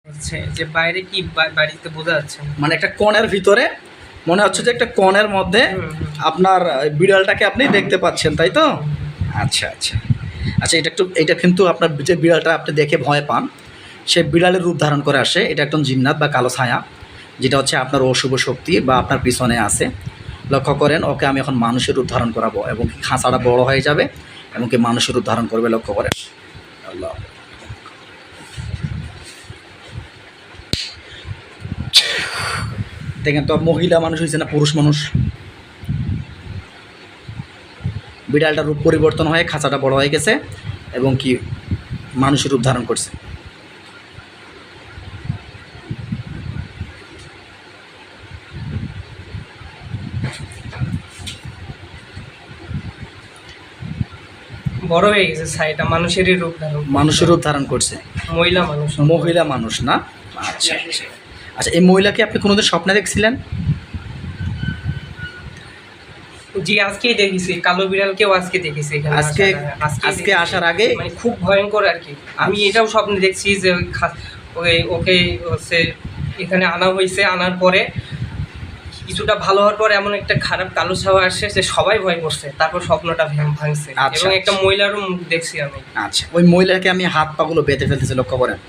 হচ্ছে যে বাইরে কি বাড়িতে বোঝা যাচ্ছে না। মানে একটা কোণের ভিতরে মনে হচ্ছে যে একটা কোণের মধ্যে আপনার বিড়ালটাকে আপনি দেখতে পাচ্ছেন, তাই তো? আচ্ছা আচ্ছা আচ্ছা, এটা কিন্তু আপনার যে বিড়ালটা আপনি দেখে ভয় পান, সে বিড়ালের রূপ ধারণ করে আসে। এটা একদম জিন্নাত বা কালো ছায়া, যেটা হচ্ছে আপনার অশুভ শক্তি বা আপনার পিছনে আছে। লক্ষ্য করেন, ওকে আমি এখন মানুষের রূপ ধারণ করাবো এবং খাঁচাটা বড় হয়ে যাবে এবং কি মানুষের রূপ ধারণ করবে। লক্ষ্য করেন, আল্লাহ। দেখেন তো, মহিলা মানুষ হয়েছে না পুরুষ মানুষ? বিড়ালটার রূপ পরিবর্তন হয়ে খাঁচাটা বড় হয়ে গেছে এবং কি মানুষের রূপ ধারণ করছে। বড় হয়ে গেছে ছাইটা, মানুষেরই রূপ ধারণ, মানুষের রূপ ধারণ করছে। মহিলা মানুষ না? আচ্ছা আচ্ছা আচ্ছা, এই মহিলাকে আপনি কোনোদিন স্বপ্নে দেখছিলেন? জি, আজকেই দেখেছি। কালো বিড়ালকেও আজকে দেখেছি এখানে আজকে আসার আগে। মানে খুব ভয়ঙ্কর আর কি। আমি এটাও স্বপ্নে দেখছি যে ওকে হচ্ছে এখানে আনা হয়েছে, আনার পরে কিছুটা ভালো হওয়ার পরে এমন একটা খারাপ কালো ছাওয়া আসছে যে সবাই ভয় করছে, তারপর স্বপ্নটা ভাঙছে এবং একটা মহিলারও মুখ দেখছি আমি। আচ্ছা, ওই মহিলাকে আমি হাত পাগুলো বেঁধে ফেলতেছি, লক্ষ্য করেন।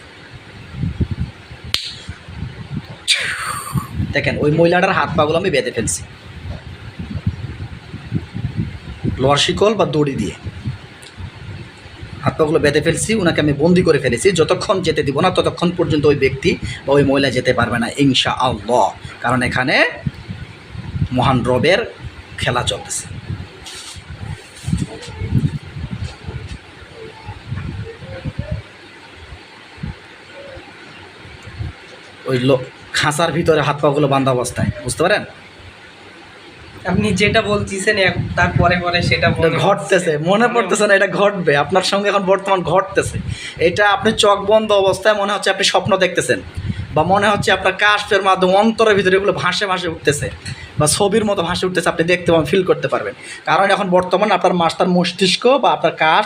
দেখেন, ওই মহিলাটার হাত পাগুলো আমি বেঁধে ফেলছি লোহার শিকল বা দড়ি দিয়ে। হাত পাগুলো বেঁধে ফেলছি, ওনাকে আমি বন্দি করে ফেলেছি। যতক্ষণ যেতে দিব না ততক্ষণ পর্যন্ত ওই ব্যক্তি বা ওই মহিলা যেতে পারবে না, ইনশাআল্লাহ। কারণ এখানে মহান রবের খেলা চলতেছে। ওই খাঁচার ভিতরে হাত পাগুলো বাঁধা অবস্থায়, বুঝতে পারেন? আপনি যেটা বলতেছেন তারপরে পরে সেটা ঘটতেছে, মনে পড়তেছে না, এটা ঘটবে আপনার সঙ্গে এখন বর্তমান ঘটতেছে। এটা আপনি চোখ বন্ধ অবস্থায় মনে হচ্ছে আপনি স্বপ্ন দেখতেছেন, বা মনে হচ্ছে আপনার কাশফের মাধ্যমে অন্তরের ভিতরে এগুলো ভাসে ভাসে উঠতেছে, বা ছবির মতো ভাসে উঠতেছে। আপনি দেখতে পাবেন, ফিল করতে পারবেন। কারণ এখন বর্তমান আপনার মাস্টার মস্তিষ্ক বা আপনার কাশ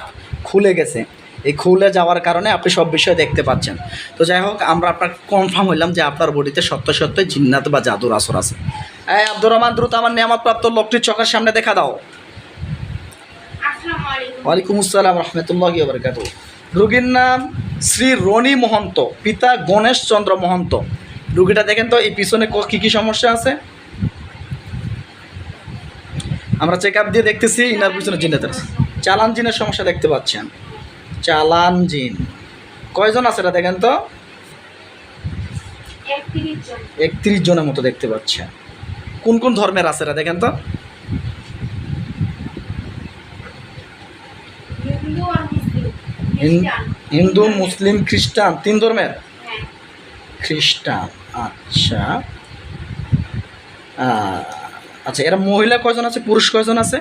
খুলে গেছে। এই খুলে যাওয়ার কারণে আপনি সব বিষয় দেখতে পাচ্ছেন। তো যাই হোক, আমরা আপনার কনফার্ম হইলাম যে আপনার বডিতে সত্য সত্যই জিন্নাত বা জাদুর আসর আছে। এই আব্দুর রহমান, দ্রুত আমার নিয়ামতপ্রাপ্ত লোকটির চোখের সামনে দেখা দাও। ওয়ালাইকুম আসসালাম রহমতুল্লাহি ওয়া বারাকাতুহু। রোগীর নাম শ্রী রনি মহন্ত, পিতা গণেশ চন্দ্র মহন্ত। রোগীটা দেখেন তো, এই পিছনে কী কী সমস্যা আছে। আমরা চেক আপ দিয়ে দেখতেছি ইনার পিছনে জিনের আছে। চালান জিনের সমস্যা দেখতে পাচ্ছেন। চালান জিন কয়জন আছে এটা দেখেন তো? 31 জনের মতো দেখতে পাচ্ছেন। কোন কোন ধর্মের আছে এটা দেখেন তো? হিন্দু, মুসলিম, খ্রিস্টান, 3 ধর্মের। খ্রিস্টান, আচ্ছা আচ্ছা। এরা মহিলা কয়জন আছে, পুরুষ কয়জন আছে?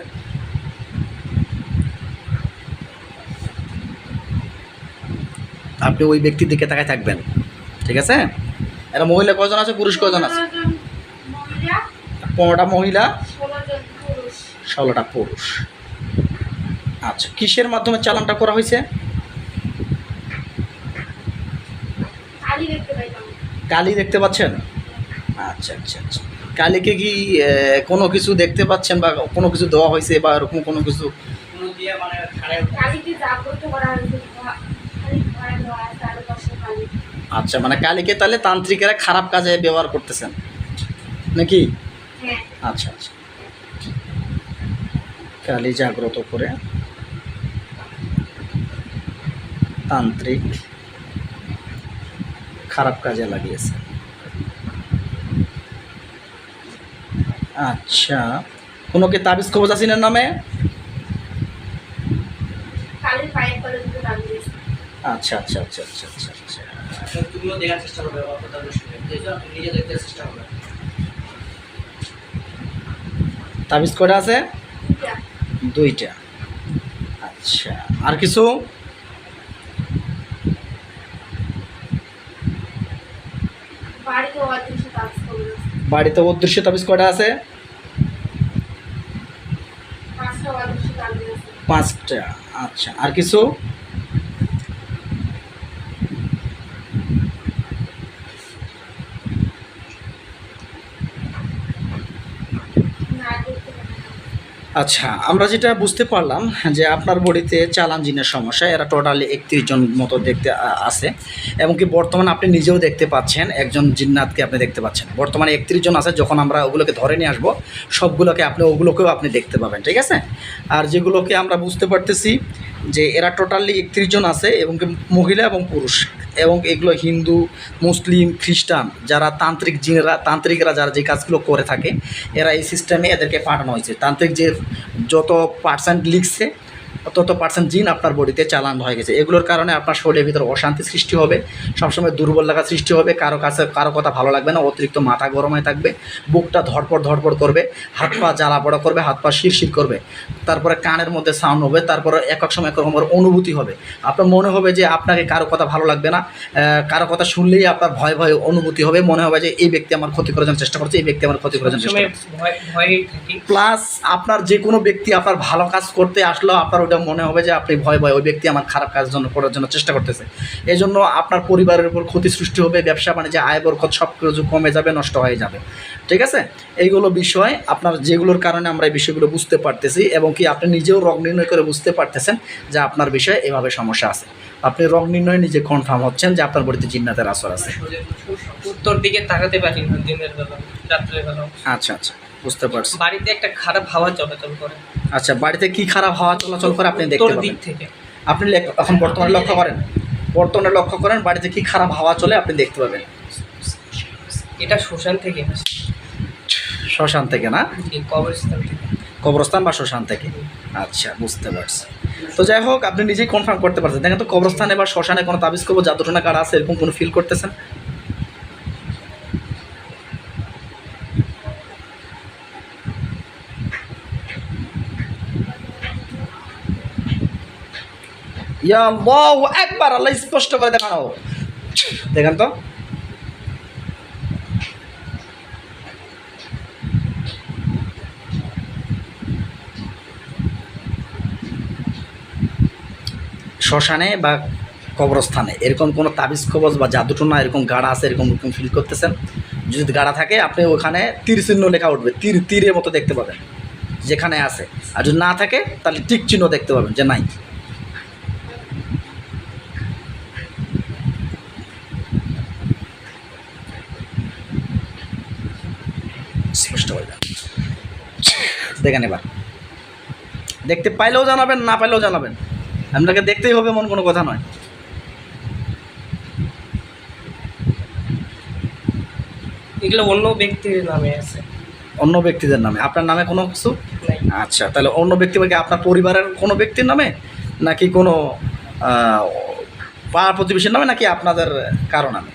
আপনি ওই ব্যক্তির দিকে তাকায় থাকবেন, ঠিক আছে? এরা মহিলা কয়জন আছে, পুরুষ কয়জন আছে? 15টা মহিলা, 16টা পুরুষ। আচ্ছা, কিসের মাধ্যমে চালানটা করা হয়েছে? কালি দেখতে পাচ্ছেন? আচ্ছা আচ্ছা আচ্ছা। কালিকে কি কোনো কিছু দেখতে পাচ্ছেন বা কোনো কিছু দেওয়া হয়েছে বা এরকম কোনো কিছু? আচ্ছা, মানে কালিকে তাহলে তান্ত্রিকেরা খারাপ কাজে ব্যবহার করতেছেন নাকি? আচ্ছা আচ্ছা। কালি জাগ্রত করে তান্ত্রিক খারাপ কাজে লাগিয়েছে। আচ্ছা, কোনো কি তাবিজ কবজ আছে না নামে? আচ্ছা আচ্ছা আচ্ছা আচ্ছা আচ্ছা আচ্ছা। তুমিও দেখার চেষ্টা করবে, নিজে দেখতে চেষ্টা করবে। তাবিজ কয়টা আছে? 2টা। আচ্ছা, আর কিছু? বাড়িতে অদৃশ্য তাবিজ কয়টা আছে? 5টা। আচ্ছা, আর কিছু? আচ্ছা, আমরা যেটা বুঝতে পারলাম যে আপনার বডিতে চালান জিনের সমস্যা, এরা টোটালি 31 জন মতো দেখতে আছে, এবং কি বর্তমানে আপনি নিজেও দেখতে পাচ্ছেন একজন জিন্নাতকে আপনি দেখতে পাচ্ছেন। বর্তমানে 31 জন আছে, যখন আমরা ওগুলোকে ধরে নিয়ে আসবো সবগুলোকে ওগুলোকেও আপনি দেখতে পাবেন, ঠিক আছে। আর যেগুলোকে আমরা বুঝতে পারতেছি যে এরা টোটালি 31 জন আছে, এবং কি মহিলা এবং পুরুষ, এবং এগুলো হিন্দু, মুসলিম, খ্রিস্টান, যারা তান্ত্রিকরা যারা যে কাজগুলো করে থাকে, এরা এই সিস্টেমে এদেরকে পাঠানো হয়েছে। তান্ত্রিক যে যত পার্সেন্ট লিখছে তত পার্সেন্ট জিন আপনার বডিতে চালান হয়ে গেছে। এগুলোর কারণে আপনার শরীরের ভিতরে অশান্তি সৃষ্টি হবে, সবসময় দুর্বল লাগা সৃষ্টি হবে, কারো কথা ভালো লাগবে না, অতিরিক্ত মাথা গরম হয়ে থাকবে, বুকটা ধড়পড় করবে, হাত পা জ্বালা পড়া করবে, হাত পা শিরশির করবে, তারপরে কানের মধ্যে সাউন্ড হবে, তারপরে এক সময় এক রকমের অনুভূতি হবে। আপনার মনে হবে যে আপনাকে কারো কথা ভালো লাগবে না, কারো কথা শুনলেই আপনার ভয় অনুভূতি হবে, মনে হবে যে এই ব্যক্তি আমার ক্ষতি করার জন্য চেষ্টা করছে, এই ব্যক্তি আমার ক্ষতি করার জন্য চেষ্টা করছে। প্লাস আপনার যে কোনো ব্যক্তি আপনার ভালো কাজ করতে আসলেও আপনার ওটা মনে হবে যে আপনি ভয় ওই ব্যক্তি আমার খারাপ কাজ করার জন্য চেষ্টা করতেছে। এই জন্য আপনার পরিবারের উপর ক্ষতি সৃষ্টি হবে, ব্যবসা বাণিজ্য আয় বরকত সব কিছু কমে যাবে, নষ্ট হয়ে যাবে, ঠিক আছে। এইগুলো বিষয় আপনার যেগুলোর কারণে আমরা এই বিষয়গুলো বুঝতে পারতেছি, এবং কি আপনি নিজেও রোগ নির্ণয় করে বুঝতে পারতেছেন যে আপনার বিষয়ে এভাবে সমস্যা আছে। আপনি রোগ নির্ণয় নিজে কনফার্ম হচ্ছেন যে আপনার বডিতে জিন্নাতের আসর আছে। উত্তর দিকে তাকাতে পারি না দিনের বেলা, রাত্রের বেলা। আচ্ছা, বুঝতে পারছি। বাড়িতে একটা খারাপ হাওয়া চলাচল করে। আচ্ছা, বাড়িতে কি খারাপ হাওয়া চলাচল করে আপনি দেখতে পাবেন? দিক থেকে আপনি এখন বর্তমানে লক্ষ্য করেন বাড়িতে কি খারাপ হাওয়া চলে আপনি দেখতে পাবেন। এটা শ্মশান থেকে আসে। শ্মশান থেকে না, কবরস্থান থেকে। কবরস্থান বা শ্মশান থেকে। আচ্ছা, বুঝতে পারছি। তো যাই হোক, আপনি নিজেই কনফার্ম করতে পারছেন। দেখেন তো কবরস্থানে বা শ্মশানে কোনো তাবিজ কবর জাদুটনা কারা আছে, এরকম কোনো ফিল করতেছেন? ইয়া আল্লাহু আকবার, আল্লাহ স্পষ্ট করে দেখানো। দেখেন তো, শ্মশানে বা কবরস্থানে এরকম কোনো তাবিজ কবজ বা জাদুটনা এরকম গাড়া আছে, এরকম ফিল করতেছেন? যদি গাড়া থাকে আপনি ওখানে তীর চিহ্ন লেখা উঠবে, তীরের মতো দেখতে পাবেন যেখানে আছে। আর যদি না থাকে তাহলে টিক চিহ্ন দেখতে পাবেন যে নাই। স্পষ্ট হয়ে যাবে। দেখেন এবার, দেখতে পাইলেও জানাবেন, না পাইলেও জানাবেন, আপনাকে দেখতেই হবে, এমন কোনো কথা নয়। এগুলো অন্য ব্যক্তির নামে আছে। অন্য ব্যক্তিদের নামে? আপনার নামে কোনো কিছু? নাই। আচ্ছা, তাহলে অন্য ব্যক্তি বলতে আপনার পরিবারের কোনো ব্যক্তির নামে, নাকি কোনো পাড়া প্রতিবেশীর নামে, নাকি আপনাদের কারো নামে?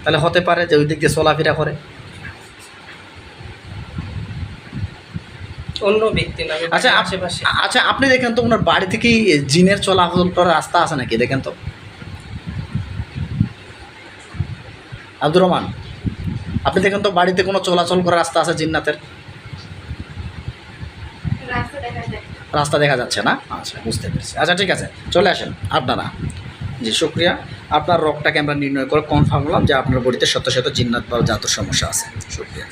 তাহলে হতে পারে যে ওই দিক দিয়ে চলাফেরা করে অন্য ব্যক্তির নামে। আচ্ছা, আশেপাশে। আচ্ছা, আপনি দেখেন তো ওনার বাড়ি থেকে জিনের চলাচল করার রাস্তা আছে নাকি, দেখেন তো। আব্দুর রহমান, আপনি দেখেন তো বাড়িতে কোনো চলাচল করার রাস্তা আছে জিন্নাতের? রাস্তা দেখা যাচ্ছে না? আচ্ছা, বুঝতে পেরেছি। আচ্ছা, ঠিক আছে, চলে আসেন আপনারা। জি, শুক্রিয়া। আপনার রোগটাকে আমরা নির্ণয় করে কনফার্ম হলাম যে আপনার বডিতে শত জিন্নাত বা জাদুর সমস্যা আছে। শুক্রিয়া।